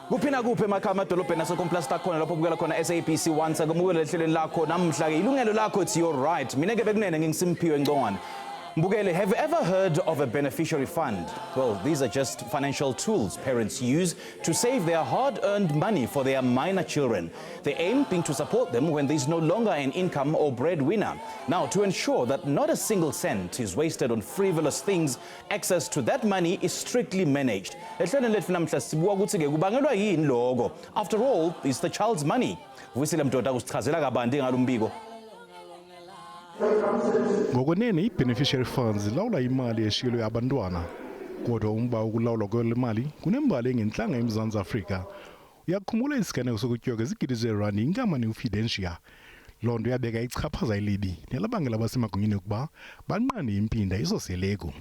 Kuphina kuphi emakhaya amadolobheni asekomplasta khona lapho bukela khona SABC 1 sakumukela ehlelweni lakho namhla ke ilungelo lakho it's your right mina ke bekunene ngingisimphiwe ngcongwane Mbukele, have you ever heard of a beneficiary fund? Well, these are just financial tools parents use to save their hard-earned money for their minor children. The aim being to support them when there's no longer an income or breadwinner. Now, to ensure that not a single cent is wasted on frivolous things, access to that money is strictly managed. After all, it's the child's money. Ngokwenene i-Beneficiary Funds ilawula imali eshiyelwe abantwana kodwa umba ukulawulwa kwemali kunembali engenhlanga eMzantsi Afrika uyakhumula isiganeko sokutyoka izigidi zeerandi inkampani uFidentia loo nto yabeka ichaphaza elibi nelabangela abasemagunyeni ukuba banqande impinda isoseleko.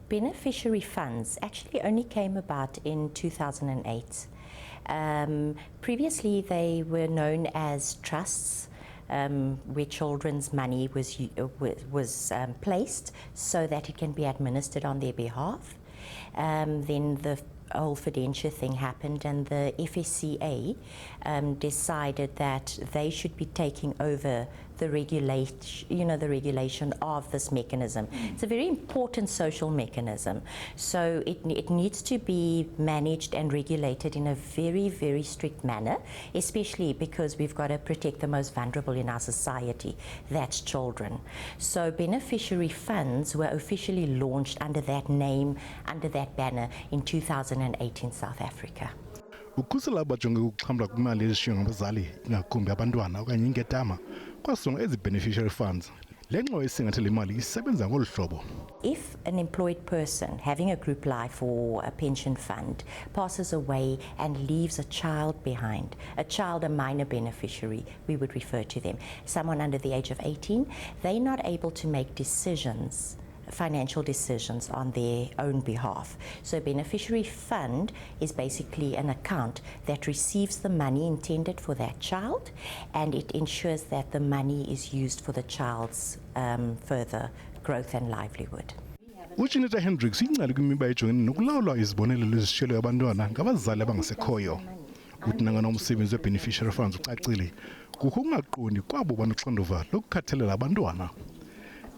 Beneficiary funds actually only came about in 2008. Previously they were known as trusts, where children's money was placed so that it can be administered on their behalf. Then the whole Fidentia thing happened and the FSCA decided that they should be taking over the regulation of this mechanism. It's a very important social mechanism. So it needs to be managed and regulated in a very, very strict manner, especially because we've got to protect the most vulnerable in our society, that's children. So beneficiary funds were officially launched under that name, under that banner in 2008 in South Africa. Ukhusela abajonge ukuxhamla kwimali ezishiywe ngabazali ingakumbi abantwana okanye ingetama kwasonga ezi beneficiary funds le ngxowa esingathele imali isebenza ngolu hlobo. If an employed person having a group life or a pension fund passes away and leaves a child behind, a child, a minor beneficiary, we would refer to them. Someone under the age of 18, they're not able to make decisions, financial decisions on their own behalf. So beneficiary fund is basically an account that receives the money intended for that child, and it ensures that the money is used for the child's further growth and livelihood. Uchinita Hendricks ingcali kwimiba ejongene nokulawulwa izibonelelo ezishiyelwe abantwana ngabazali abangasekhoyo. Uthi nangona umsebenzi we-beneficiary funds ucacile kukho ukungaqondi kwabo banoxanduva lokukhathalela abantwana.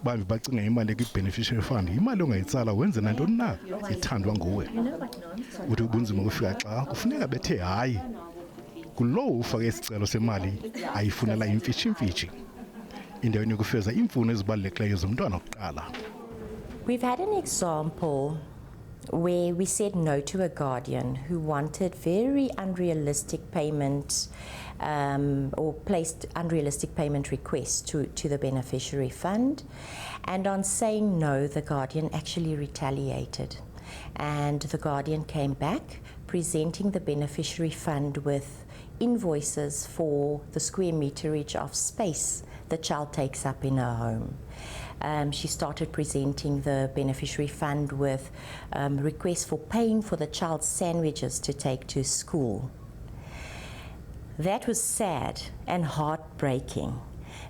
Bambi bacinga imali kwi-beneficiary fund imali ongayitsala wenze nantoni na ithandwa nguwe. Uthi ubunzima bufika xa kufuneka bethe hayi kulowo ufake isicelo semali ayifunela imfitshi endaweni yokufeza iimfuno ezibalulekileyo zomntwana kuqala. We've had an example where we said no to a guardian who wanted very unrealistic payment or placed unrealistic payment requests to the beneficiary fund, and on saying no the guardian actually retaliated, and the guardian came back presenting the beneficiary fund with invoices for the square meterage of space the child takes up in her home. She started presenting the beneficiary fund with requests for paying for the child's sandwiches to take to school. That was sad and heartbreaking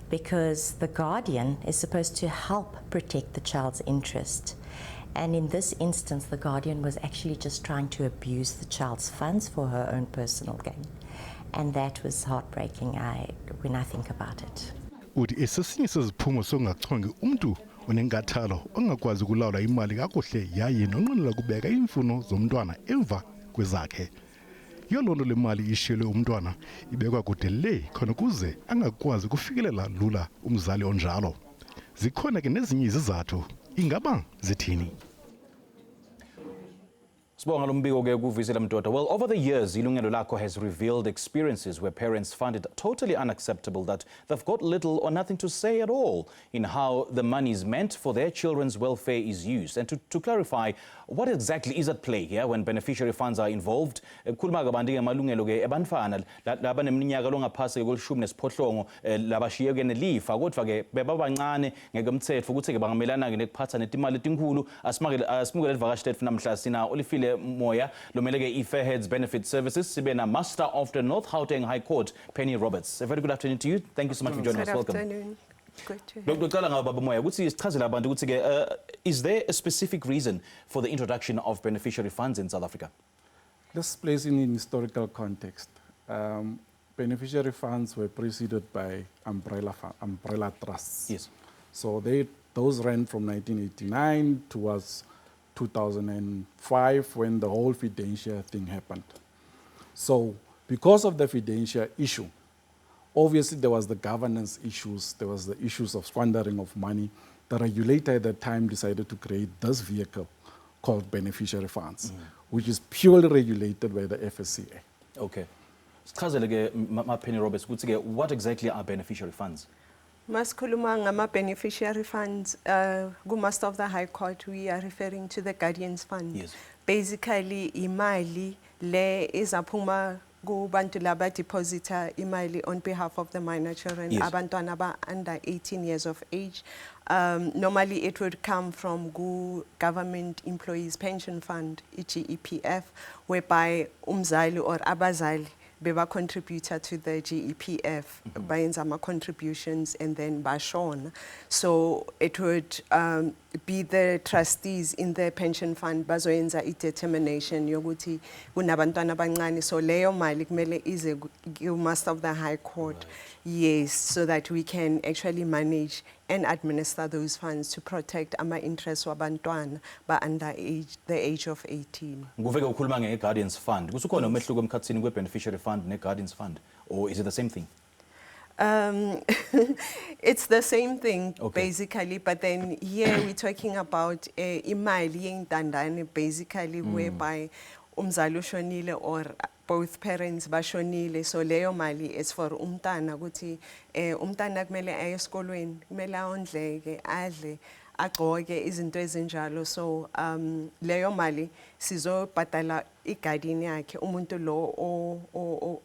because the guardian is supposed to help protect the child's interest. And in this instance, the guardian was actually just trying to abuse the child's funds for her own personal gain. And that was heartbreaking when I think about it. Uthi esesinye seziphumo songachongi umntu onenkathalo ongakwazi ukulawula imali kakuhle yaye nonqwenela kubeka iimfuno zomntwana emva kwezakhe. Yiloo nto le mali ishiyelwe umntwana ibekwa kude le khona ukuze angakwazi kufikelela lula umzali onjalo. Zikhona ke nezinye izizathu ingaba zithini? Well, over the years, Yilungelo Lakho has revealed experiences where parents find it totally unacceptable that they've got little or nothing to say at all in how the money is meant for their children's welfare is used. And to clarify, what exactly is at play here when beneficiary funds are involved? Moya Lomelege Fairheads Benefit Services Sibena Master of the North Gauteng High Court Penny Roberts. A very good afternoon to you. Thank you so much for joining us. Welcome. Good afternoon. Good to hear. Lokuqala ngababa Moya ukuthi sichazele abantu ukuthi ke is there a specific reason for the introduction of beneficiary funds in South Africa? Let's place it in historical context. Beneficiary funds were preceded by umbrella trusts. Yes. So those ran from 1989 towards 2005 when the whole fiduciary thing happened. So because of the fiduciary issue, obviously there was the governance issues, there was the issues of squandering of money. The regulator at that time decided to create this vehicle called beneficiary funds, which is purely regulated by the FSCA. Okay. Sichazele ke Penny Roberts ukuthi ke what exactly are beneficiary funds? Masikhuluma ngama beneficiary funds, Master of the High Court, we are referring to the Guardians Fund. Yes. Basically, imali le izaphuma kubantu laba depositor imali on behalf of the minor children, Yes. abantwana aba under 18 years of age. Normally it would come from government employees pension fund, GEPF, whereby umzali or abazali beba contributor to the GEPF, bayenza ama contributions and then bashona. So it would be the trustees in the pension fund bazoyenza i-determination yokuthi kunabantwana abancane, so leyo mali kumele ize Master of the High Court. Yes, so that we can actually manage and administer those funds to protect ama interests wabantwana ba under the age of 18. Nguveke ukhuluma nge-Guardians Fund. Kusukhona umehluko emkhathini kwe-beneficiary fund ne-Guardians Fund, or is it the same thing? It's the same thing, Okay. basically, but then here we're talking about imali yengtandane, basically, whereby umzali ushonile or both parents bashonile, so leyo mali is for umntana ukuthi umntana kumele aye esikolweni, kumele ondleke, adle, agqoke izinto ezinjalo, so leyo mali sizobhadala i-guardian yakhe, umuntu lo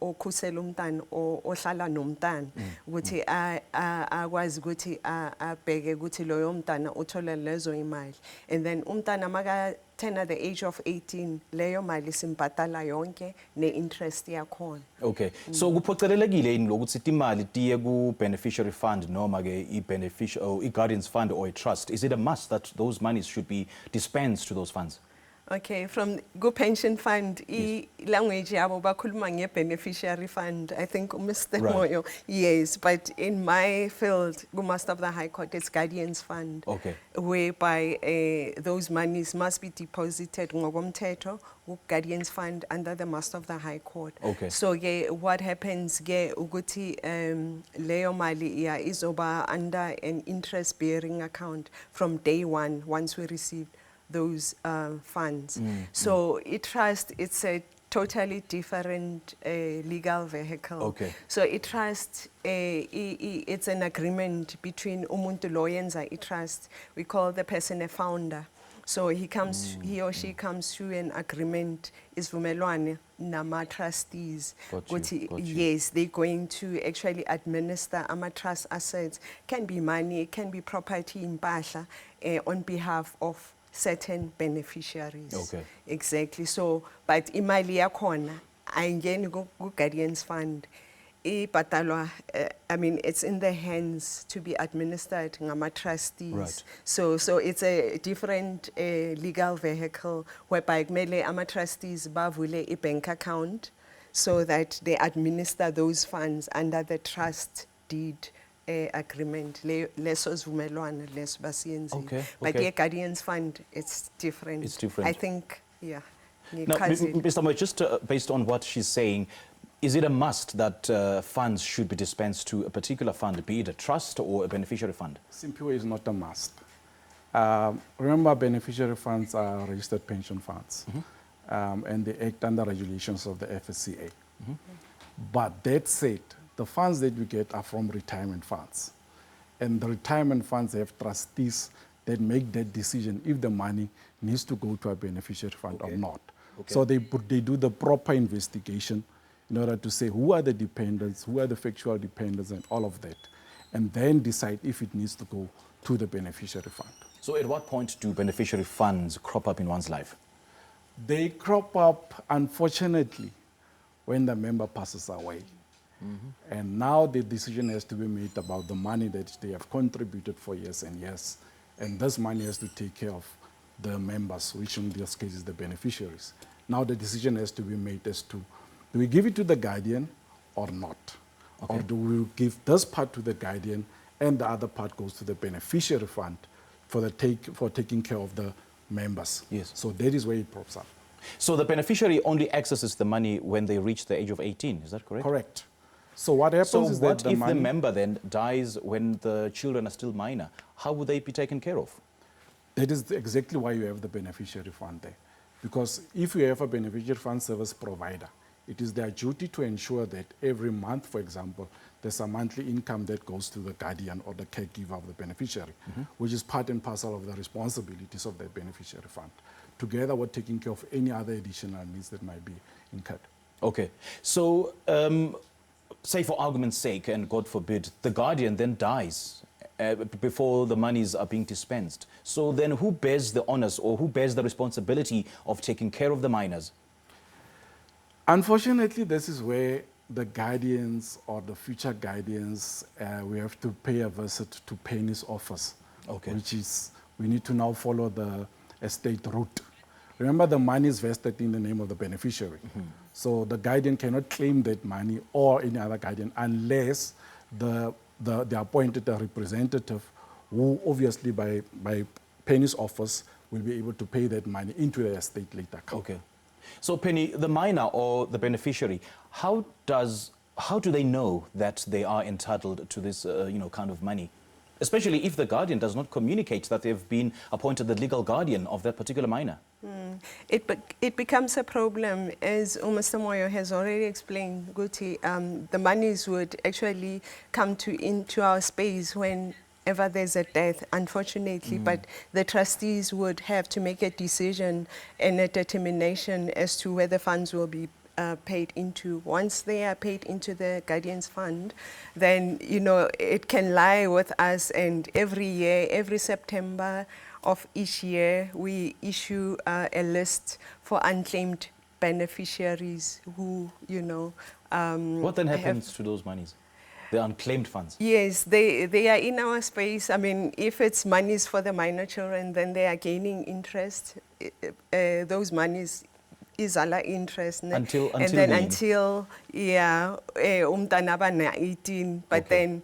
okhusela umntana ohlala nomntana ukuthi akwazi ukuthi abheke ukuthi loyo mntana uthola lezo imali, and then umntana maka at the age of 18 leyo mali simbhadala yonke ne-interest yakhona. Okay. So kuphocelelekile yini lokuthi imali tiye ku-beneficiary fund noma ke i-Guardians Fund or a trust? Is it a must that those monies should be dispensed to those funds? Okay, from pension fund, language yabo bakhuluma nge-beneficiary fund. I think Mr. Right. Moyo, yes, but in my field, Master of the High Court, it's Guardians Fund. Okay. Whereby those monies must be deposited ngokomthetho Guardians Fund under the Master of the High Court. Okay. So what happens ukuthi leyo mali izoba under an interest-bearing account from day one once we receive those funds. So trust, it's a totally different legal vehicle. Okay. So trust, it's an agreement between umuntu lo yenza trust. We call the person a founder. So he or she comes through an agreement, isivumelwano nama trustees. Got you. Yes, they're going to actually administer ama trust assets. Can be money, it can be property impahla on behalf of certain beneficiaries. Okay. Exactly. So, but imali yakhona ayingeni ku-Guardians Fund. Ibhatalwa, I mean, it's in the hands to be administered ngama trustees. Right. So it's a different legal vehicle whereby kumele ama trustees bavule a bank account so that they administer those funds under the trust deed agreement. Leso sivumelwano leso basiyenzile. Okay, But okay. the Guardians Fund, it's different. It's different. I think, yeah. Now, Mr. Moy, just based on what she's saying, is it a must that funds should be dispensed to a particular fund, be it a trust or a beneficiary fund? Simply is not a must. Remember, beneficiary funds are registered pension funds, and they act under regulations of the FSCA. But that said, the funds that we get are from retirement funds. And the retirement funds have trustees that make that decision if the money needs to go to a beneficiary fund or not. Okay. So they do the proper investigation in order to say who are the dependents, who are the factual dependents, and all of that, and then decide if it needs to go to the beneficiary fund. So at what point do beneficiary funds crop up in one's life? They crop up, unfortunately, when the member passes away. And now the decision has to be made about the money that they have contributed for years and years. And this money has to take care of the members, which in this case is the beneficiaries. Now the decision has to be made as to, do we give it to the guardian or not? Or do we give this part to the guardian and the other part goes to the beneficiary fund for taking care of the members? Yes. So that is where it props up. So the beneficiary only accesses the money when they reach the age of 18, is that correct? Correct. So what happens So is what that if the member then dies when the children are still minor? How would they be taken care of? That is exactly why you have the beneficiary fund there. Because if you have a beneficiary fund service provider, it is their duty to ensure that every month, for example, there's a monthly income that goes to the guardian or the caregiver of the beneficiary, which is part and parcel of the responsibilities of the beneficiary fund, together with taking care of any other additional needs that might be incurred. Okay. So, say for argument's sake, and God forbid, the guardian then dies before the monies are being dispensed. So then who bears the honors or who bears the responsibility of taking care of the minors? Unfortunately, this is where the guardians or the future guardians, we have to pay a visit to Penny's office, which is, we need to now follow the estate route. Remember, the money is vested in the name of the beneficiary. So the guardian cannot claim that money or any other guardian unless they appointed a representative who obviously by Penny's office will be able to pay that money into the estate later. Okay. So Penny, the minor or the beneficiary, how do they know that they are entitled to this kind of money? Especially if the guardian does not communicate that they've been appointed the legal guardian of that particular minor. It becomes a problem, as Mr. Moyo has already explained, Guti. The monies would actually come into our space whenever there's a death, unfortunately, but the trustees would have to make a decision and a determination as to where the funds will be paid into. Once they are paid into the guardian's fund, then, it can lie with us, and every year, every September of each year, we issue a list for unclaimed beneficiaries who, What then happens to those monies? The unclaimed funds? Yes, they are in our space. I mean, if it's monies for the minor children, then they are gaining interest. Those monies is ala interest. Until umntana abana 18. But then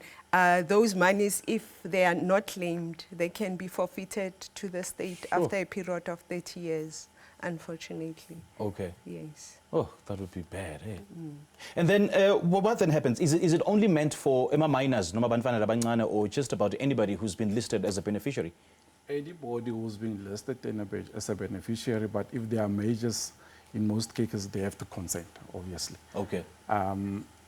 those monies, if they are not claimed, they can be forfeited to the state after a period of 30 years, unfortunately. Okay. Yes. Oh, that would be bad, eh? And then what then happens? Is it only meant for minors, or just about anybody who's been listed as a beneficiary? Anybody who's been listed as a beneficiary, but if there are majors, in most cases, they have to consent, obviously. Okay.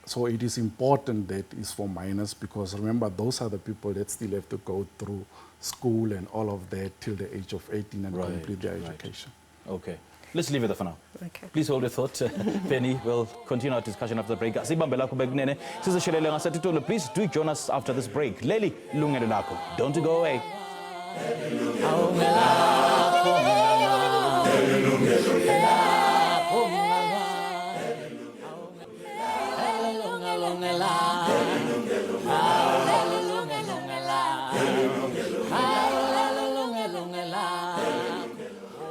So it is important that it's for minors, because remember, those are the people that still have to go through school and all of that till the age of 18 and complete their education. Okay. Let's leave it there for now. Okay. Please hold your thought. Penny, we'll continue our discussion after the break. Please do join us after this break. Yilungelo Lakho. Don't go away.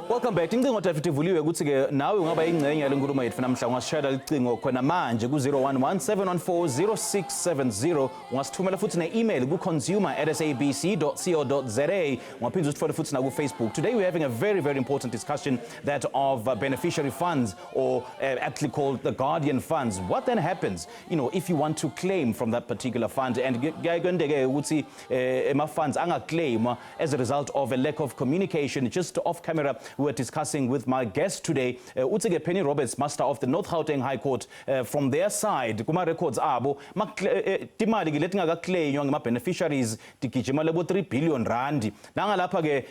Welcome back. Incingo tafithi vuliwe ukuthi ke nawe ungaba ingcenye yale nkulumo yethu namhla ungasishayela icingo khona manje ku 011-714-0670 ungasithumela futhi ne-email ku consumer@sabc.co.za ungaphinda usithole futhi na ku Facebook. Today we're having a very, very important discussion, that of beneficiary funds, or aptly called the guardian funds. What then happens, if you want to claim from that particular fund, and kuyayenzeka ukuthi ema funds angaclaim as a result of a lack of communication. Just off camera, we were discussing with my guest today, Utsige Penny Roberts, master of the North Gauteng High Court, from their side, kuma records abo, timali giletinga claim ma beneficiaries tikijima lebo 3 billion rand. Nanga lapha ke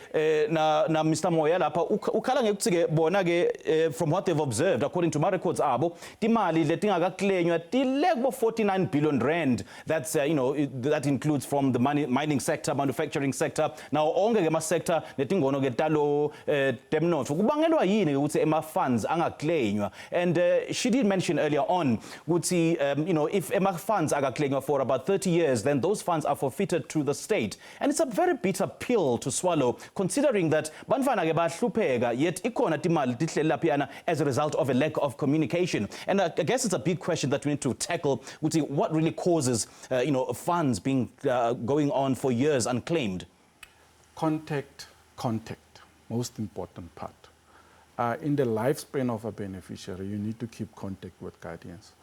na Mr. Moya lapha ukhala ngekutsike bona ke from what they've observed, according to my records abo, timali letinga claim tileko 49 billion rand. That's that includes from the mining sector, manufacturing sector. Now onge ke ma sector netingono ke talo emnotho kubangelwa yini ukuthi ema funds angaclainywa? And she did mention earlier on ukuthi you know, if ema funds angaclainywa for about 30 years, then those funds are forfeited to the state, and it's a very bitter pill to swallow, considering that bantfwana ke bahlupheka yet ikhona timali tihleli laphiyana as a result of a lack of communication. And I guess it's a big question that we need to tackle, ukuthi what really causes you know, funds being going on for years unclaimed. Contact, most important part. In the lifespan of a beneficiary, you need to keep contact with guardians.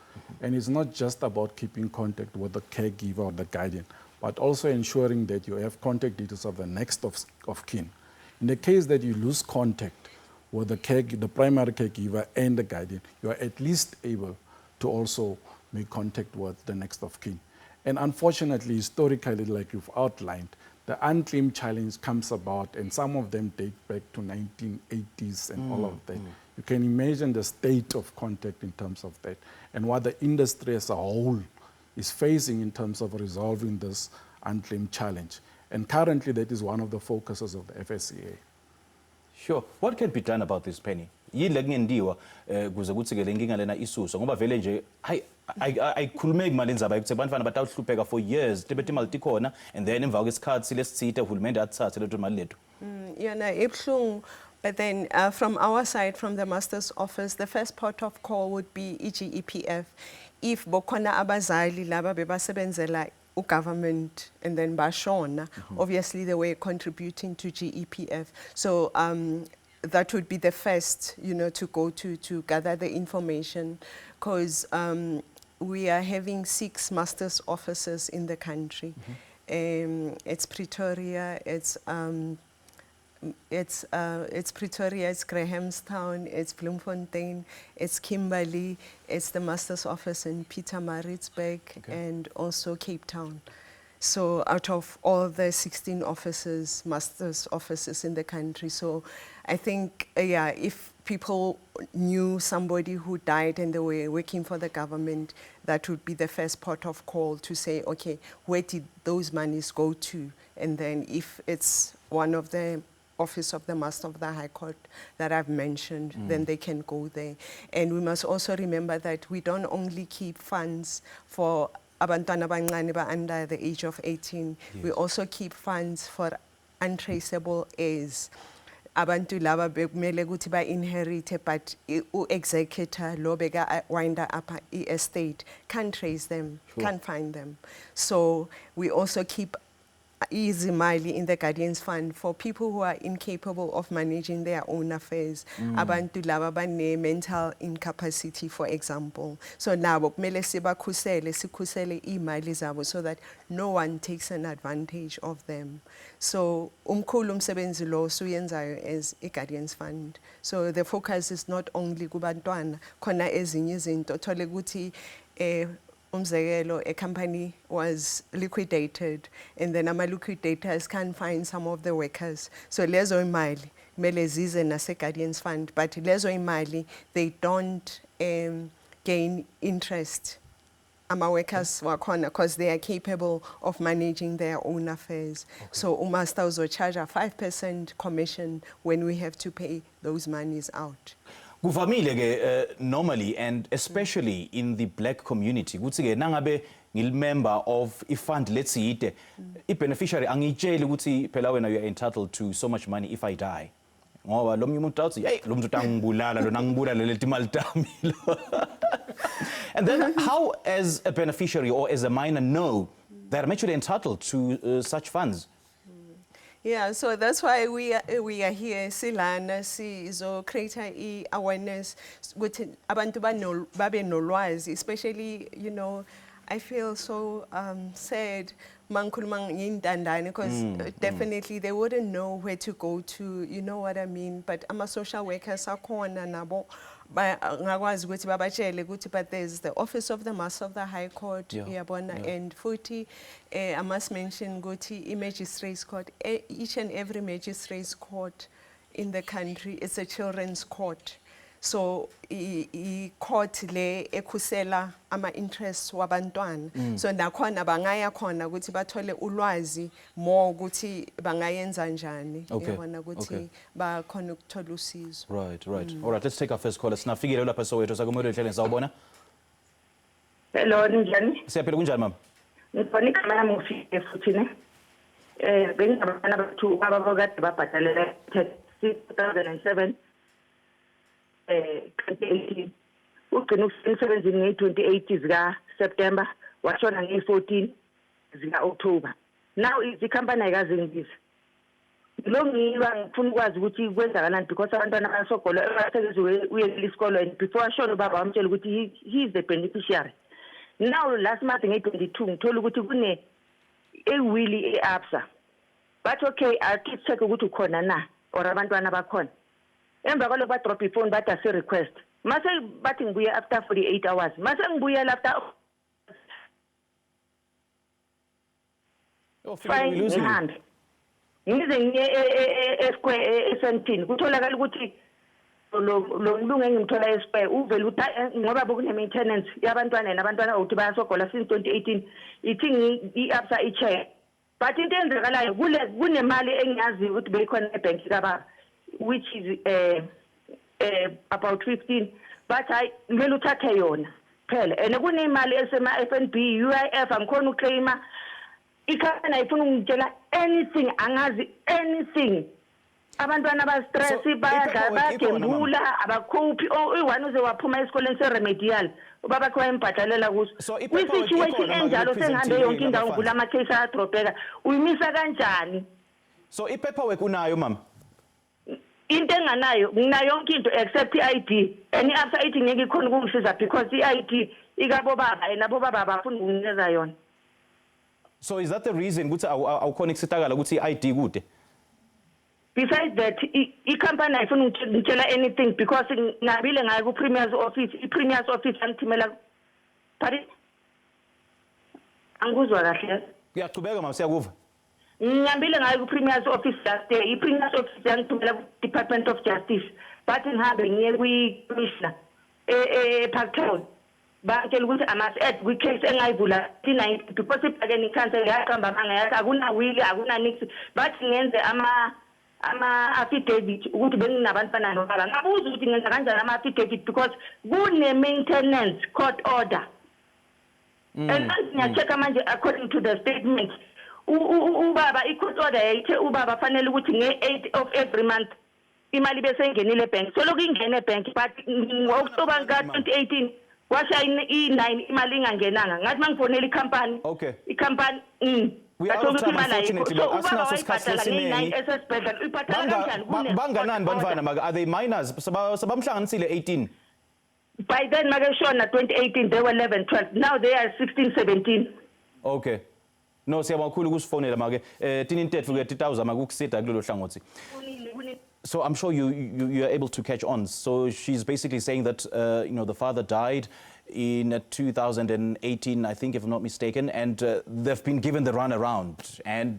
And it's not just about keeping contact with the caregiver or the guardian, but also ensuring that you have contact details of the next of kin. In the case that you lose contact with the primary caregiver and the guardian, you are at least able to also make contact with the next of kin. And unfortunately, historically, like you've outlined, the unclaimed challenge comes about, and some of them date back to 1980s and all of that. You can imagine the state of contact in terms of that, and what the industry as a whole is facing in terms of resolving this unclaimed challenge. And currently, that is one of the focuses of the FSCA. Sure. What can be done about this, Penny? Yini lekungendiwa kuze kuthi ke lenkinga lena isuswe ngoba vele nje ayikhulumeki mali indzaba ukuthi bantfwana batawuhlupheka for years tibeti imali tikhona, and then emva kwesikhathi lesitsite uhulumende athathe leto mali leto. Yona ibuhlungu, but then from our side, from the Master's Office, the first port of call would be EGEPF. If bokhona abazali laba bebasebenzela government and then bashona, obviously they were contributing to GEPF. So that would be the first, you know, to go to gather the information, because we are having 6 master's offices in the country. It's Pretoria, it's Pretoria, it's Grahamstown, it's Bloemfontein, it's Kimberley, it's the master's office in Pietermaritzburg, and also Cape Town. So out of all the 16 offices, master's offices in the country, so I think, yeah, if people knew somebody who died and they were working for the government, that would be the first port of call to say, okay, where did those monies go to? And then if it's one of the Office of the Master of the High Court that I've mentioned, then they can go there. And we must also remember that we don't only keep funds for abantwana abancane under the age of 18. Yes. We also keep funds for untraceable heirs. Abantu laba bekumele ukuthi ba-inherite, but u-executor lo beka winder up estate can't trace them, can't find them. So we also keep easy money in the Guardians Fund for people who are incapable of managing their own affairs. Abantu laba bane mental incapacity, for example. So nabo kumele sikhusele imali zabo so that no one takes an advantage of them. So umkhulu umsebenzi lo suyenzayo as a Guardians Fund. So the focus is not only kubantwana, khona ezinye izinto thole ukuthi umzekelo, a company was liquidated, and then ama-liquidators can't find some of the workers. So lezo imali kumele zize nase Guardians Fund, but lezo imali, they don't gain interest. Ama-workers wakhona because they are capable of managing their own affairs. So umaster uzocharge a 5% commission when we have to pay those monies out. Kuvamile ke normally, and especially in the black community, kuthi ke nangabe ngilmember of a fund, let's say ite, i-beneficiary angitsheli ukuthi phela wena you are entitled to so much money if I die. Ngoba lo umuntu uthi hey lo muntu angibulala lo nangibulala leli timali tami. And then how, as a beneficiary or as a minor, know that I'm actually entitled to such funds? Yeah, so that's why we are here. Silana so create awareness with abantu babe nolwazi, especially, you know, I feel so sad because definitely they wouldn't know where to go to, you know what I mean? But I'm a social worker, nabo. But there's the Office of the Master of the High Court, and futhi, I must mention Magistrates Court. Each and every Magistrates Court in the country is a children's court. So i-court le ekhusela ama-interests wabantwana. So nakhona bangaya khona ukuthi bathole ulwazi more ukuthi bangayenza njani. Okay, Yabona ukuthi okay. bakhona ukuthola usizo. Right, right. All right, let's take our first call. Sinafikile lapha Soweto sakumele ehleleni sawubona. Hello, njani? Siyaphila kunjani mama? Ngifuna igama lami ngifike futhi ne. Bengingabafana bathu ababokade babhadalela 2007 2018. Ugcina umsebenzini nge-28 zika September, washona nge-14 zika October. Now izikhampani ayikazengizi. Lo ngiba ngifuna ukwazi ukuthi kwenzakalani because abantwana bayasogola ebasekezwe uyekile isikolo and before ashona ubaba wamtshela ukuthi he is the beneficiary. Now last month nge-22 ngithola ukuthi kune ewili e-absa. But okay, I'll keep check ukuthi ukhona na or abantwana bakhona. Emva kwalokho ba-drop ifone bathi asi-request. Mase bathi ngibuye after 48 hours. Mase ngibuyela after fine ngihambe. Ngize ngiye e-square e-Sandton. Kutholakala ukuthi lo mlungu engimthola e-square uvele ukuthi ngoba bekune-maintenance yabantwana nabantwana ukuthi bayasogola since 2018 ithi i-absa i-check. But into eyenzakalayo kunemali engiyaziyo ukuthi beyikhona ebhenki kababa which is about 15, but I kumele uthathe yona phela and kunemali esema-FNB UIF angikhona uclaima ikhampani ayifuna ungitshela anything angazi anything. Abantwana ba-stress bayadla bayagembula abakhuphi i-one uze waphuma esikoleni se-remedial ubaba kho wayembhadalela kuso kwi-situation enjalo sengihambe yonke indawo ngivula ama-case ayadrobheka uyimisa kanjani? So i-paperwork unayo mama? Into enganayo nginayo yonke into except i-ID and i-absa ithi ngeke ikhona ukungisiza because i-ID ikabo baba and abo baba bafuna ukunginikeza yona. So is that the reason ukuthi awukhona kusitakala ukuthi i-ID kude? Besides that, i-company ayifuna ngitshela anything because ngabile ngayo ku-premier's office. I-premier's office angithimela pardon? Angikuzwa kahle. Uyachubeka mama siyakuva. Ngihambile ngayo ku-premier's office just there. I-premier's office yangithumela ku-Department of Justice. Bathi ngihambe ngiye kwi-commissioner e-Park Town. Batshela ukuthi ama-add kwi-case engayivula 19 because ibhakeni i-council yaqamba amanga yathi akunawili akunanix bathi ngenze ama-affidavit ukuthi benginabantwana nobaba. Ngabuza ukuthi ngenza kanjani ama-affidavit because kune-maintenance court order. And ngiyachecka manje according to the statement ubaba i-court order yayithe ubaba fanele ukuthi nge-8 of every month imali bese ingenile ebhenki. Soloko ingene ebhenki but ngo-October ka-2018 kwashaya i-9 imali ingangenanga. Ngathi mangifonela ikhampani. Okay. Ikhampani We are out of time, unfortunately, but asinaso isikhathi esiningi. Banganani bantwana maka? Are they minors? Sabamhlanganisile 18. By then makeshona 2018 they were 11, 12. Now they are 16, 17. Okay. No siyabonga kakhulu ukusifonela make. Thina intetho ke titawuza makukusida kulelo hlangothi. So I'm sure you are able to catch on. So she's basically saying that the father died in 2018, I think, if I'm not mistaken, and they've been given the runaround. And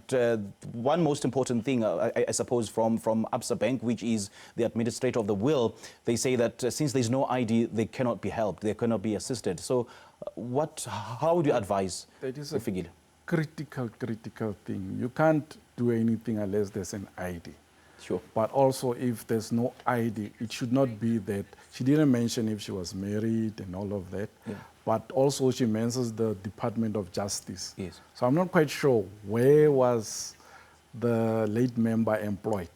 one most important thing, I suppose, from Absa Bank, which is the administrator of the will, they say that since there's no ID, they cannot be helped, they cannot be assisted. So how would you advise? That is a critical thing. You can't do anything unless there's an ID. Sure. But also, if there's no ID, it should not be that. She didn't mention if she was married and all of that. Yeah. But also, she mentions the Department of Justice. Yes. So I'm not quite sure where was the late member employed.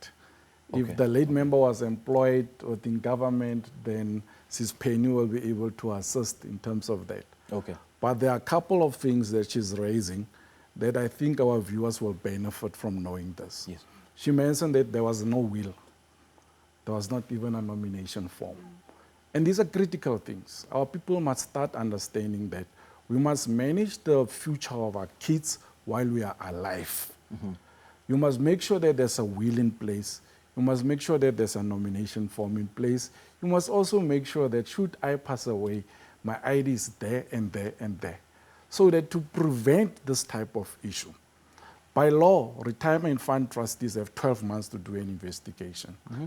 Okay. If the late member was employed within government, then Ms. Penny will be able to assist in terms of that. Okay. But there are a couple of things that she's raising that I think our viewers will benefit from knowing this. Yes. She mentioned that there was no will. There was not even a nomination form. And these are critical things. Our people must start understanding that we must manage the future of our kids while we are alive. Mm-hmm. You must make sure that there's a will in place. You must make sure that there's a nomination form in place. You must also make sure that should I pass away, my ID is there and there and there. So that to prevent this type of issue, by law, retirement fund trustees have 12 months to do an investigation. Mm-hmm.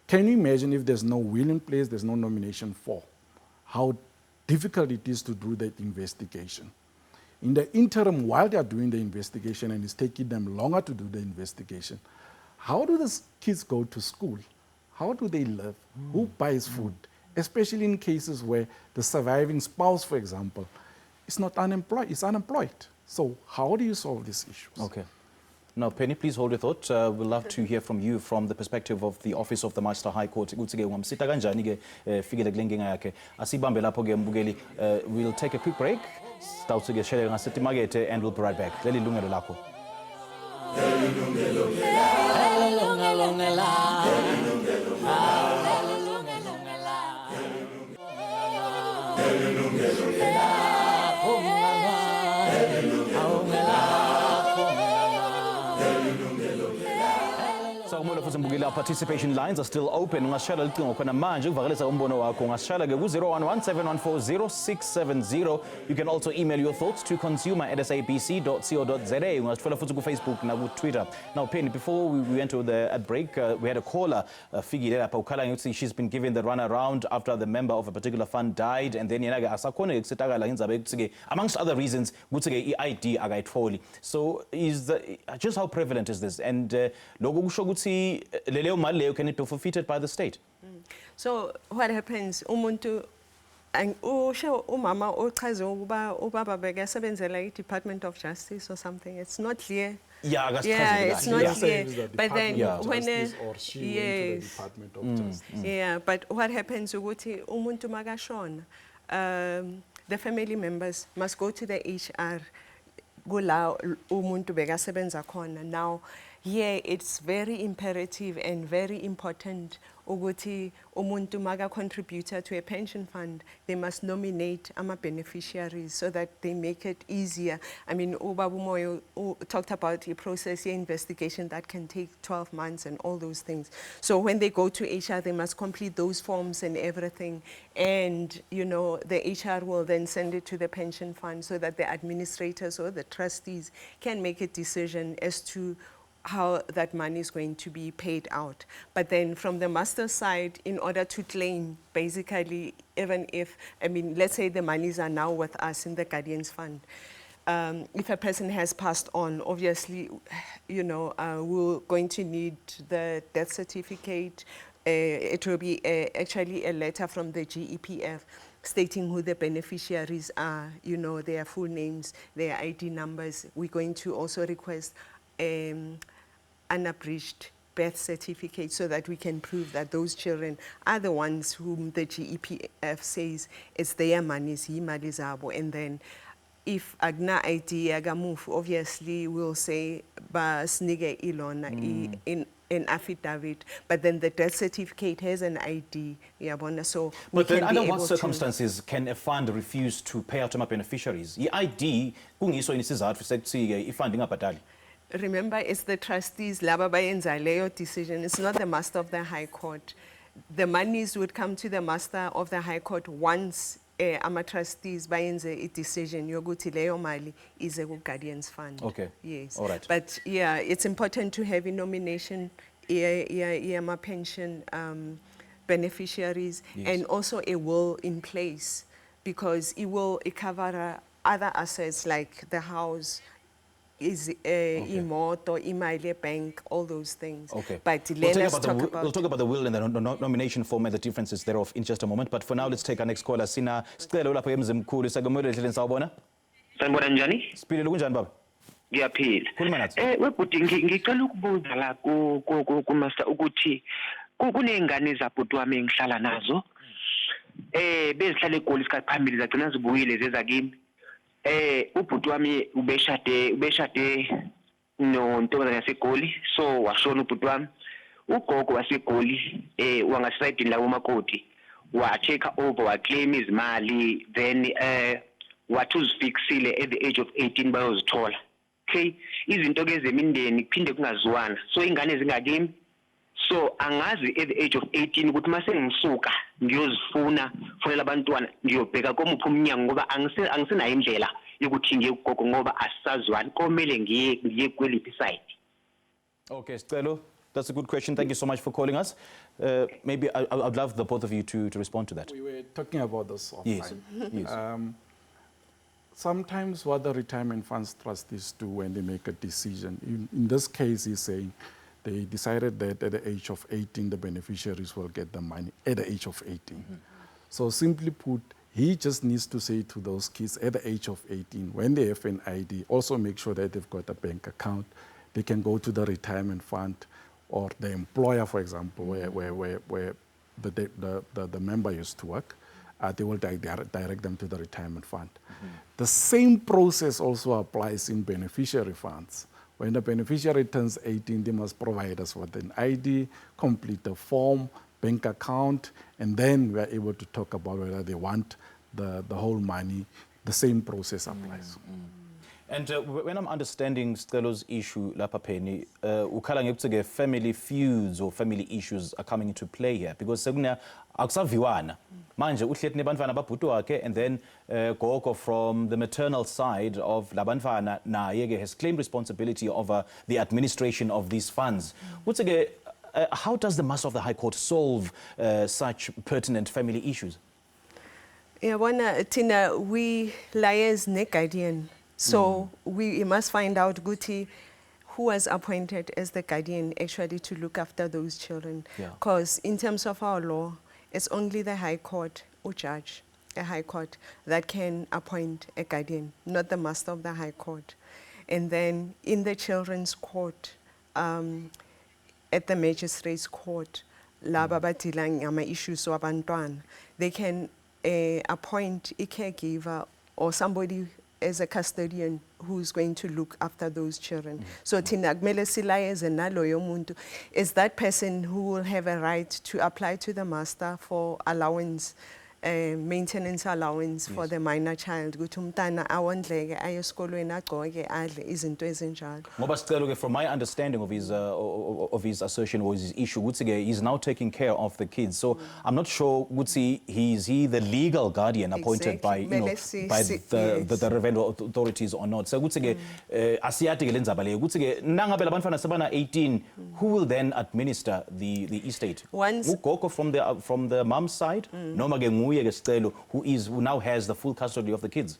Can you imagine if there's no will in place, there's no nomination for, how difficult it is to do that investigation? In the interim, while they are doing the investigation and it's taking them longer to do the investigation, how do these kids go to school? How do they live? Who buys food? Especially in cases where the surviving spouse, for example, is not unemployed, is unemployed. So how do you solve these issues? Okay. Now, Penny, please hold your thought. We'll love to hear from you from the perspective of the Office of the Master High Court. We'll take a quick break. And we'll be right back. Yilungelo Lakho. Our participation lines are still open. Ungashala licingo khona manje uvakalisa umbono wakho. Ungashala ke ku-011-714-0670. You can also email your thoughts to consumer@sabc.co.za. Ungasitfola futhi ku-Facebook na ku-Twitter. Now, Penny, before we went to the break, we had a caller figure lapha ukhala ukuthi she's been given the runaround after the member of a particular fund died, and then yena ke asakhona ukusitakala ngendaba yokuthi ke amongst other reasons ukuthi ke i-ID akayitholi. So just how prevalent is this? And lokho kusho ukuthi leyo mali leyo can it be forfeited by the state? So what happens, umuntu usho umama ochaze ukuba ubaba bekasebenzela i-Department of Justice or something. It's not clear. Yeah, it's not clear. But then when or she went to the Department of Justice. Yeah, but what happens ukuthi umuntu makashona, the family members must go to the HR kula umuntu bekasebenza khona. Now, here it's very imperative and very important ukuthi umuntu maga contributor to a pension fund, they must nominate beneficiaries so that they make it easier. I mean, Ubaba Moyo talked about a process investigation that can take 12 months and all those things. So when they go to HR, they must complete those forms and everything. And, you know, the HR will then send it to the pension fund so that the administrators or the trustees can make a decision as to how that money is going to be paid out. But then from the master side, in order to claim, basically, even if, I mean, let's say the monies are now with us in the Guardians Fund, if a person has passed on, obviously, you know, we're going to need the death certificate. It will be actually a letter from the GEPF stating who the beneficiaries are, you know, their full names, their ID numbers. We're going to also request unabridged birth certificate so that we can prove that those children are the ones whom the GEPF says it's their monies, imali zabo. And then if agna ID move, obviously we'll say basnige ilona in affidavit, but then the death certificate has an ID. So but then under what circumstances can a fund refuse to pay out to beneficiaries? I-ID kungiso inisizathu sekuthi ifund ingabhadali. Remember, it's the trustees, laba bayenza leyo decision. It's not the master of the High Court. The monies would come to the master of the High Court once ama-trustees bayenze a decision yokuthi leyo mali ize ku-Guardians Fund. Okay. Yes. All right. But yeah, it's important to have a nomination, pension beneficiaries, yes, and also a will in place, because it will cover other assets like the house, is imoto, imali bank, all those things. Okay. But we'll talk about the will and the nomination form and the differences thereof in just a moment. But for now, let's take our next caller. Sina sicelo lapho emzimkhulu Sagomelo ehleleni sawubona. Sanibona njani? Sipilile kunjani baba? Ngiyaphila. Khuluma nathi. Webhuti ngicela ukubuza la ku master ukuthi kunezingane zabhuti wami engihlala nazo. Bezihlala eGoli isikhathi phambili zagcina zibuyile zeza kimi. Ubhuti wami ubeshade nontombazane yaseGoli, so washona ubhuti wami. Ugogo waseGoli wangasayidini la umakoti wa-check over wa-claim izimali, then wathi uzifixile at the age of 18 bayozithola. Okay, izinto ke zemindeni kuphinde kungaziwana, so ingane zingakimi. So angazi at the age of 18 ukuthi mase ngisuka ngiyozifuna fonela abantwana ngiyobheka komuphi umnyango ngoba angisenayo indlela yokuthi ngiye kugogo ngoba asisazwani komele ngiye kweliphi side. Okay, sicelo That's a good question. Thank you so much for calling us. Maybe I'd love the both of you to respond to that. We were talking about this offline. Yes, yes. Sometimes what the retirement funds trustees do when they make a decision, in this case, he's saying they decided that at the age of 18, the beneficiaries will get the money at the age of 18. So simply put, he just needs to say to those kids at the age of 18, when they have an ID, also make sure that they've got a bank account. They can go to the retirement fund or the employer, for example, where the member used to work. They will direct them to the retirement fund. The same process also applies in beneficiary funds. When the beneficiary turns 18, they must provide us with an ID, complete a form, bank account, and then we are able to talk about whether they want the whole money. The same process applies. And when I'm understanding Stelo's issue, lapha pheni, ukhala ngekuthi family feuds or family issues are coming into play here because sekuna akusaviwana. Manje uhlethi nebantwana babhuti wakhe and then gogo from the maternal side of labantwana naye ke has claimed responsibility over the administration of these funds. Uthi how does the Master of the High Court solve such pertinent family issues? Yabona Tina, we liars ne guardian. So we must find out Guti who was appointed as the guardian actually to look after those children. Because in terms of our law, it's only the High Court or judge, a High Court, that can appoint a guardian, not the Master of the High Court. And then in the Children's Court, at the Magistrates Court, laba badila ngama issues wabantwana, they can appoint a caregiver or somebody as a custodian who's going to look after those children. So Tina kumele silayeze naloyo muntu is that person who will have a right to apply to the master for allowance, maintenance allowance for the minor child. Ukuthi umntana awondleke aye esikolweni agcoke adle izinto ezinjalo. Ngoba sicelo ke from my understanding of his assertion or his issue ukuthi ke he's now taking care of the kids. So I'm not sure ukuthi is he the legal guardian appointed by the relevant authorities or not. So ukuthi ke asiyati ke lenzaba leyo ukuthi ke nangabe labantwana sebana 18 who will then administer the estate? Ugogo from the mom's side noma ke who now has the full custody of the kids.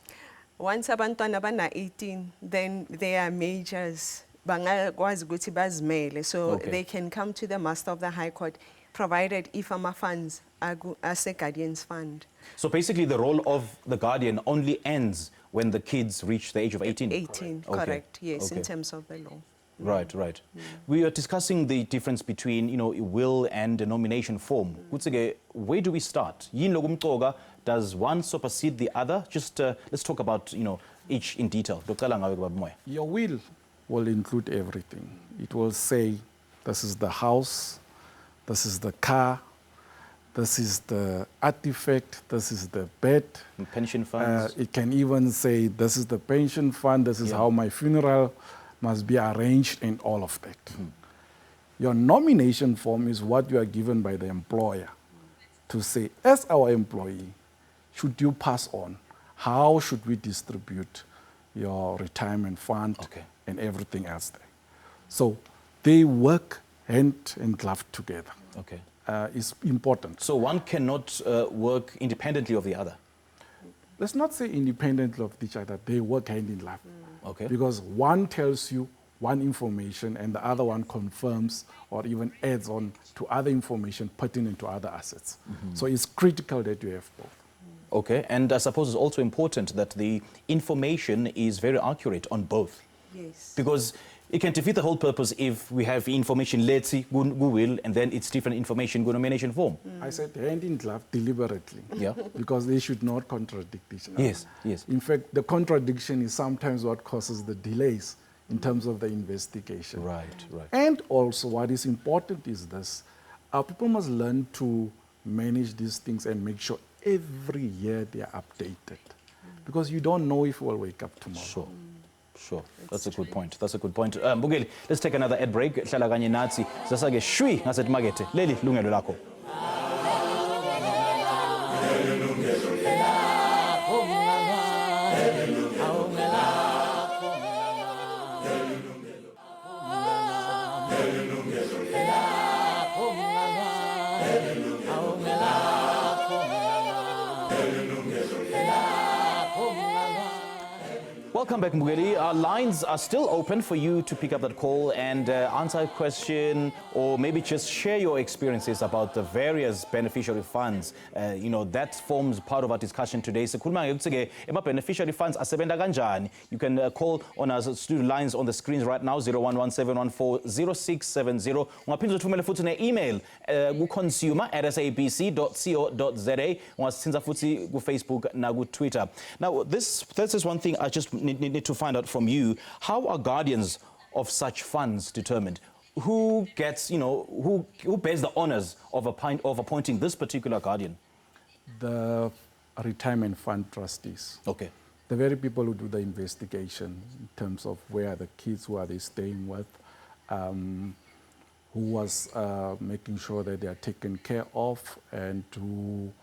Once abantwana bana 18, then they are majors. Bangakwazi ukuthi bazimele, so they can come to the Master of the High Court, provided if ama funds are as a guardian's fund. So basically, the role of the guardian only ends when the kids reach the age of 18. 18, correct? Yes, in terms of the law. Right, right. We are discussing the difference between, a will and a nomination form. Where do we start? Does one supersede the other? Just let's talk about, each in detail. Your will include everything. It will say, this is the house, this is the car, this is the artifact, this is the bed. Pension funds. It can even say, this is the pension fund, this is how my funeral must be arranged and all of that. Your nomination form is what you are given by the employer to say, as our employee, should you pass on, how should we distribute your retirement fund and everything else there. So they work hand in glove together. It's important. So one cannot work independently of the other? Let's not say independently of each other, they work hand in glove. Because one tells you one information and the other one confirms or even adds on to other information pertinent to other assets. So it's critical that you have both. And I suppose it's also important that the information is very accurate on both. Yes. Because it can defeat the whole purpose if we have information, let's see, will, and then it's different information, nomination form. I said hand in glove deliberately. Because they should not contradict each other. Yes, yes. In fact, the contradiction is sometimes what causes the delays in terms of the investigation. Right, right. And also what is important is this. Our people must learn to manage these things and make sure every year they are updated. Because you don't know if we'll wake up tomorrow. Sure. That's a good point. That's a good point. Mbukeli, let's take another ad break. Hlala kanye nathi. Sasake shwi ngasethi makethe. Leli lungelo lakho. Welcome back, Mbugeli. Our lines are still open for you to pick up that call and answer a question, or maybe just share your experiences about the various beneficiary funds. That forms part of our discussion today. Sikhuluma ngekuthi-ke beneficiary funds asebenza kanjani. You can call on our studio lines on the screens right now, 0117140670. Ungaphinde uthumele futhi ne-email ku-consumer@sabc.co.za. Ungasithinza futhi ku-Facebook na ku-Twitter. Now, this is one thing I just need to find out from you. How are guardians of such funds determined? Who gets, who bears the honors of appointing this particular guardian? The retirement fund trustees. Okay. The very people who do the investigation in terms of where are the kids, who are they staying with, who was making sure that they are taken care of, and who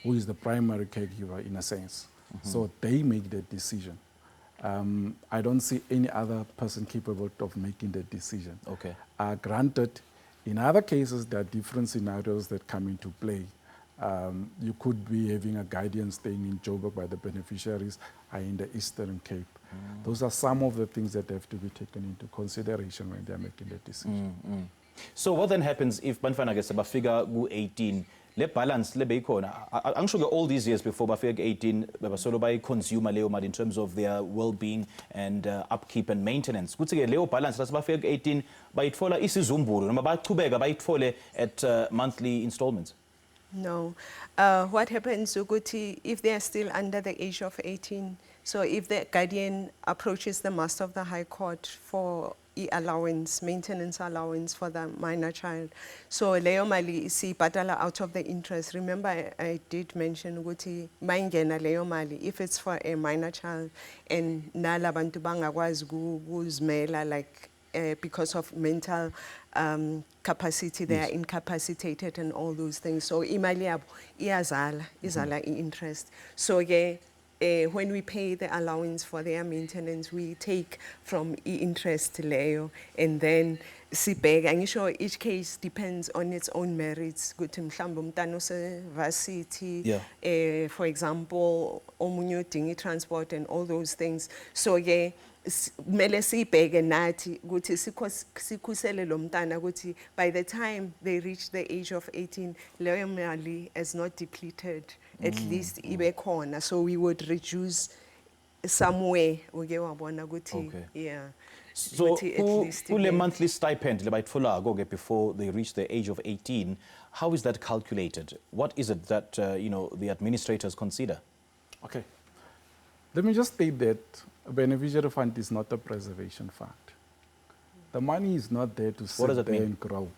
is the primary caregiver in a sense. So they make the decision. I don't see any other person capable of making the decision. Okay. Granted, in other cases, there are different scenarios that come into play. You could be having a guardian staying in Joburg, but the beneficiaries are in the Eastern Cape. Those are some of the things that have to be taken into consideration when they are making the decision. So what then happens if Banfana gets a figure 18? Le balance le beyikhona. I'm sure all these years before bafika 18 babasolo bayiconsume leyo mali in terms of their well-being and upkeep and maintenance. Kuthi ke leyo balance la bafika 18 bayitfola isizumbulu noma bachubeka bayithole at monthly installments. No. What happens ukuthi if they are still under the age of 18, so if the guardian approaches the Master of the High Court for allowance, maintenance allowance for the minor child, so leyo mali siyibhadala out of the interest. Remember, I did mention ukuthi mayingena leyo mali if it's for a minor child and nalabantu bangakwazi ukuzimela, like because of mental capacity, they are incapacitated and all those things. So imali yabo iyazala, izala interest. So when we pay the allowance for their maintenance, we take from interest leyo, and then sibheka. Angisho each case depends on its own merits. Kuthi mhlawumbe umntana ose-varsity, for example, omunye udinga transport and all those things. So mele sibheke nathi ukuthi sikhusele lo mntana ukuthi by the time they reach the age of 18, leyo mali is not depleted, at least ibe khona. So we would reduce somewhere, wabona ukuthi, yeah. So who monthly stipend le bayitfolako before they reach the age of 18, how is that calculated? What is it that the administrators consider? Okay. Let me just state that a beneficiary fund is not a preservation fund. The money is not there to sit there and grow.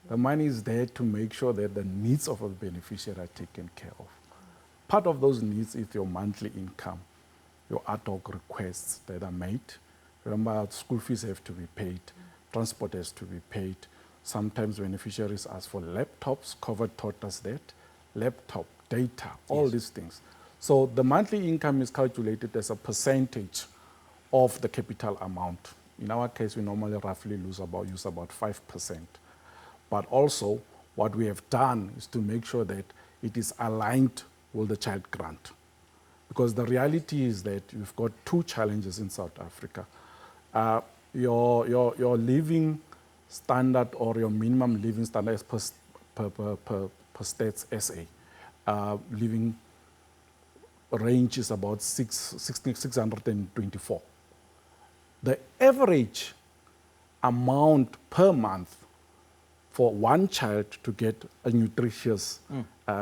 The money is there to make sure that the needs of a beneficiary are taken care of. Part of those needs is your monthly income, your ad hoc requests that are made. Remember, school fees have to be paid, transport has to be paid. Sometimes beneficiaries ask for laptops. COVID taught us that. Laptop, data, all these things. So the monthly income is calculated as a percentage of the capital amount. In our case, we normally roughly use about 5%. But also, what we have done is to make sure that it is aligned with the child grant. Because the reality is that you've got two challenges in South Africa. Your living standard, or your minimum living standard is per Stats SA. Living range is about 624. The average amount per month for one child to get a nutritious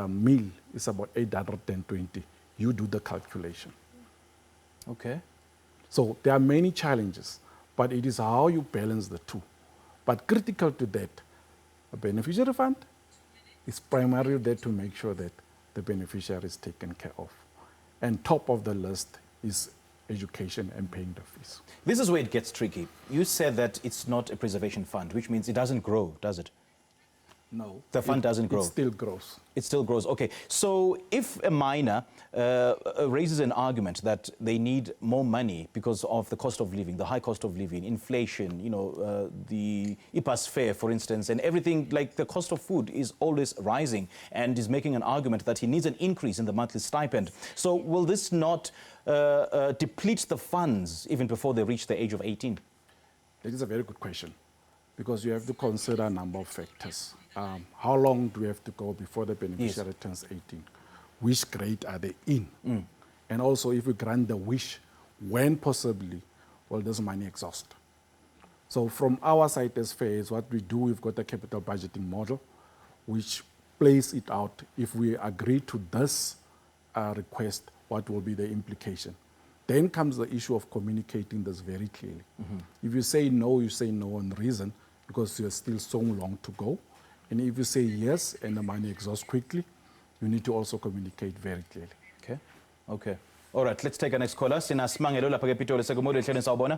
meal is about 820. You do the calculation. Okay. So there are many challenges, but it is how you balance the two. But critical to that, a beneficiary fund is primarily there to make sure that the beneficiary is taken care of. And top of the list is education and paying the fees. This is where it gets tricky. You said that it's not a preservation fund, which means it doesn't grow, does it? No. The fund doesn't grow. It still grows. It still grows. Okay. So if a miner raises an argument that they need more money because of the cost of living, the high cost of living, inflation, the IPAS fare, for instance, and everything, like the cost of food is always rising, and is making an argument that he needs an increase in the monthly stipend. So will this not deplete the funds even before they reach the age of 18? That is a very good question, because you have to consider a number of factors. How long do we have to go before the beneficiary turns 18? Which grade are they in? And also, if we grant the wish, when possibly will this money exhaust? So from our side as FAIRs, what we do, we've got a capital budgeting model, which plays it out. If we agree to this request, what will be the implication? Then comes the issue of communicating this very clearly. If you say no on reason, because you're still so long to go. And if you say yes and the money exhausts quickly, you need to also communicate very clearly. Okay. Okay. All right. Let's take our next caller. Sina Smangelo lapha ke Pitoli Segumodo ehleleni sawubona.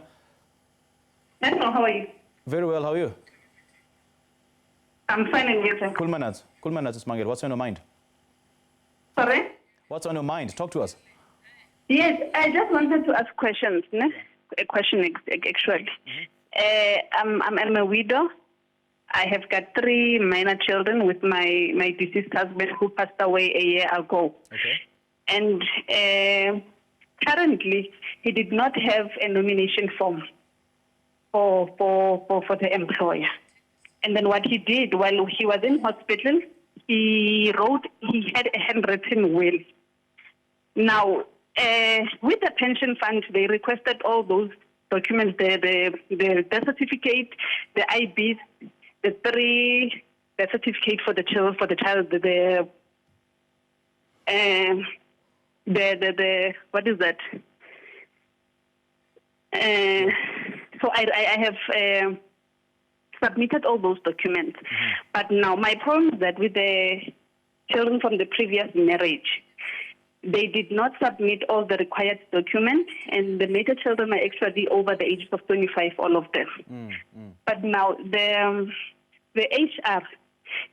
Hello, how are you? Very well. How are you? I'm fine and you, sir. Khuluma nathi Smangelo. What's on your mind? Sorry? What's on your mind? Talk to us. Yes, I just wanted to ask questions. Ne? A question, actually. I'm a widow. I have got 3 minor children with my deceased husband who passed away a year ago. Okay. And currently, he did not have a nomination form for the employer. And then what he did while he was in hospital, he had a handwritten will. Now, with the pension fund, they requested all those documents, the death certificate, the IBs, the 3 death certificate for the child, what is that? So I have submitted all those documents. But now my problem is that with the children from the previous marriage, they did not submit all the required documents, and the major children are actually over the age of 25, all of them. But now the HR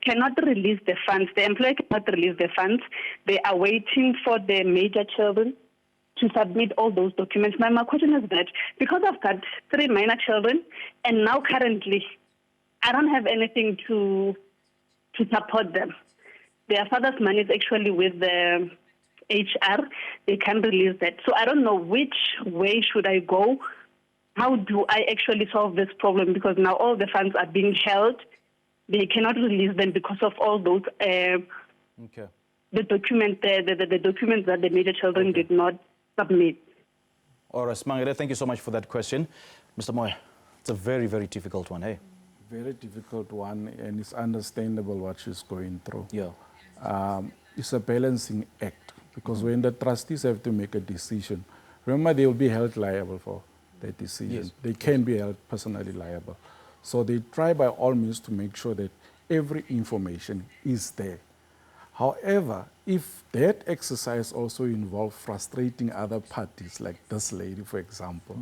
cannot release the funds. The employer cannot release the funds. They are waiting for the major children to submit all those documents. Now, my question is that because I've got 3 minor children, and now currently I don't have anything to support them. Their father's money is actually with the HR. They can't release that. So I don't know which way should I go. How do I actually solve this problem? Because now all the funds are being held. They cannot release them because of all those the documents that the major children did not submit. All right, Smangele, thank you so much for that question. Mr. Moya, it's a very, very difficult one, hey? Very difficult one, and it's understandable what she's going through. Yeah. It's a balancing act, because when the trustees have to make a decision, remember they will be held liable for that decision. Yes. They can be held personally liable. So they try by all means to make sure that every information is there. However, if that exercise also involves frustrating other parties, like this lady, for example,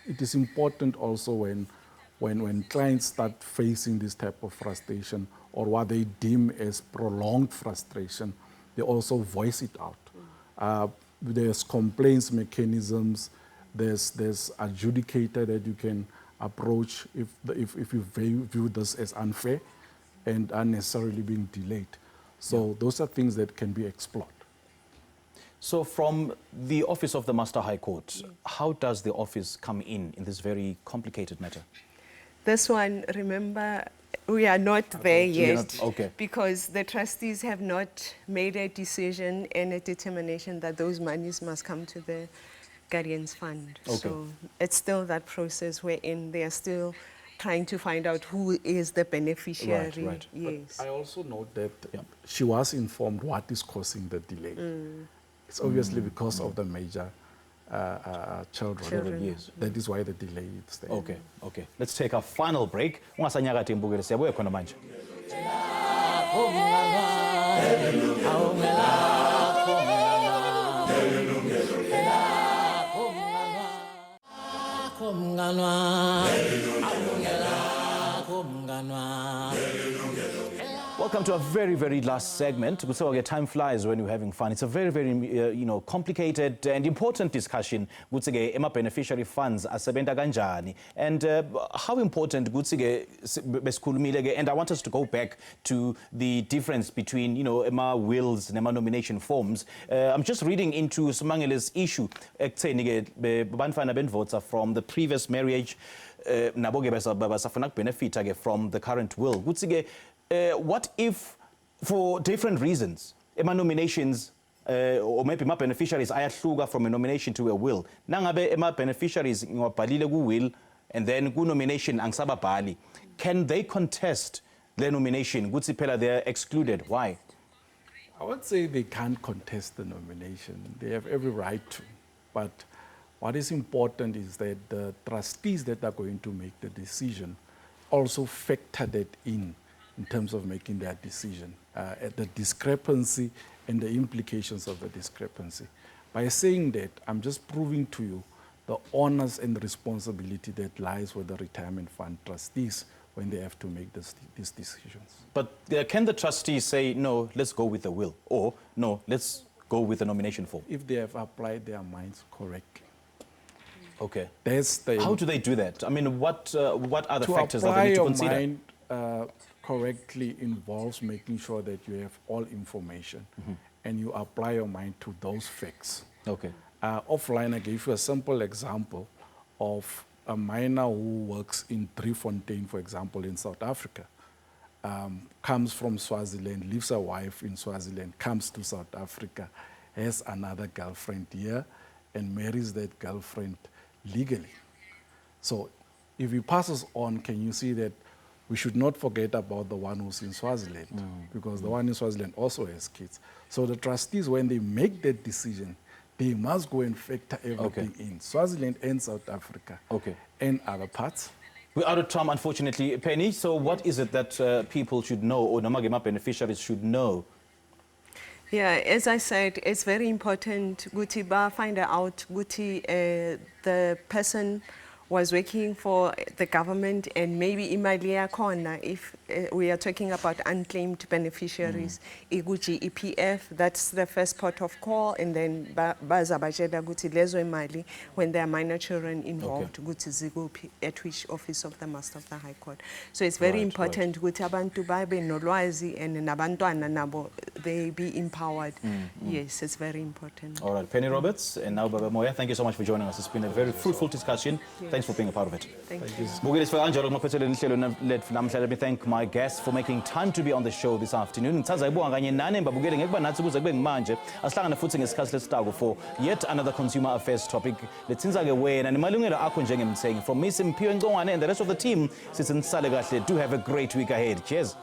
it is important also when clients start facing this type of frustration or what they deem as prolonged frustration, they also voice it out. There's complaints mechanisms, there's adjudicator that you can approach if you view this as unfair and unnecessarily being delayed. So those are things that can be explored. So from the Office of the Master High Court, how does the office come in this very complicated matter? This one, remember, we are not there yet, okay. Because the trustees have not made a decision and a determination that those monies must come to the Guardians Fund. Okay. So it's still that process wherein they are still trying to find out who is the beneficiary. Right. Yes. I also note that she was informed what is causing the delay. It's obviously because of the major children. Yes. That is why the delay is there. Okay. Let's take our final break. Ungasanyakathi imbukeli siyabuya khona manje. Mnganwa Welcome to our very, very last segment. So time flies when you're having fun. It's a very, very, complicated and important discussion. Gutsige ema beneficiary funds asebenta kanjani, and how important gutsige besikhulumile. And I want us to go back to the difference between ema wills and ema nomination forms. I'm just reading into Simangele's issue. Banfana benvotes from the previous marriage. Naboge basafuna benefit from the current will. Gutsige. What if, for different reasons, ema nominations or maybe my beneficiaries ayahluka from a nomination to a will? Nangabe ema beneficiaries ngiwabhalile ku will and then ku nomination angisababhali. Can they contest their nomination? Kutsi phela they're excluded. Why? I would say they can't contest the nomination. They have every right to. But what is important is that the trustees that are going to make the decision also factor that in terms of making that decision, at the discrepancy and the implications of the discrepancy. By saying that, I'm just proving to you the onus and responsibility that lies with the retirement fund trustees when they have to make these decisions. But can the trustees say, no, let's go with the will, or no, let's go with the nomination form? If they have applied their minds correctly. Okay. How do they do that? I mean, what are the factors that they need to consider? To apply your mind correctly involves making sure that you have all information and you apply your mind to those facts. Okay. Offline, I gave you a simple example of a miner who works in Driefontein, for example, in South Africa, comes from Swaziland, leaves a wife in Swaziland, comes to South Africa, has another girlfriend here, and marries that girlfriend legally. So if he passes on, can you see that we should not forget about the one who's in Swaziland, because the one in Swaziland also has kids. So the trustees, when they make that decision, they must go and factor everything in. Swaziland and South Africa and other parts. We're out of time, unfortunately. Penny, so what is it that people should know, or Namagema beneficiaries should know? Yeah, as I said, it's very important Guti ba find out Guti the person was working for the government, and maybe imalia corner if we are talking about unclaimed beneficiaries, iguji EPF, that's the first port of call, and then baza bajeda guti lezo imali when there are minor children involved, guti zigupi at which office of the Master of the High Court. So it's very important guti abantu babe nolwazi and nabantwana nabo they be empowered. Yes, it's very important. All right, Penny Roberts and now Baba Moya, thank you so much for joining us. It's been a very fruitful discussion. Thanks for being a part of it. Thank you. Let me thank my guests for making time to be on the show this afternoon. For yet another consumer affairs topic. From me, Simpiwe Ngongwane, and the rest of the team, do have a great week ahead. Cheers.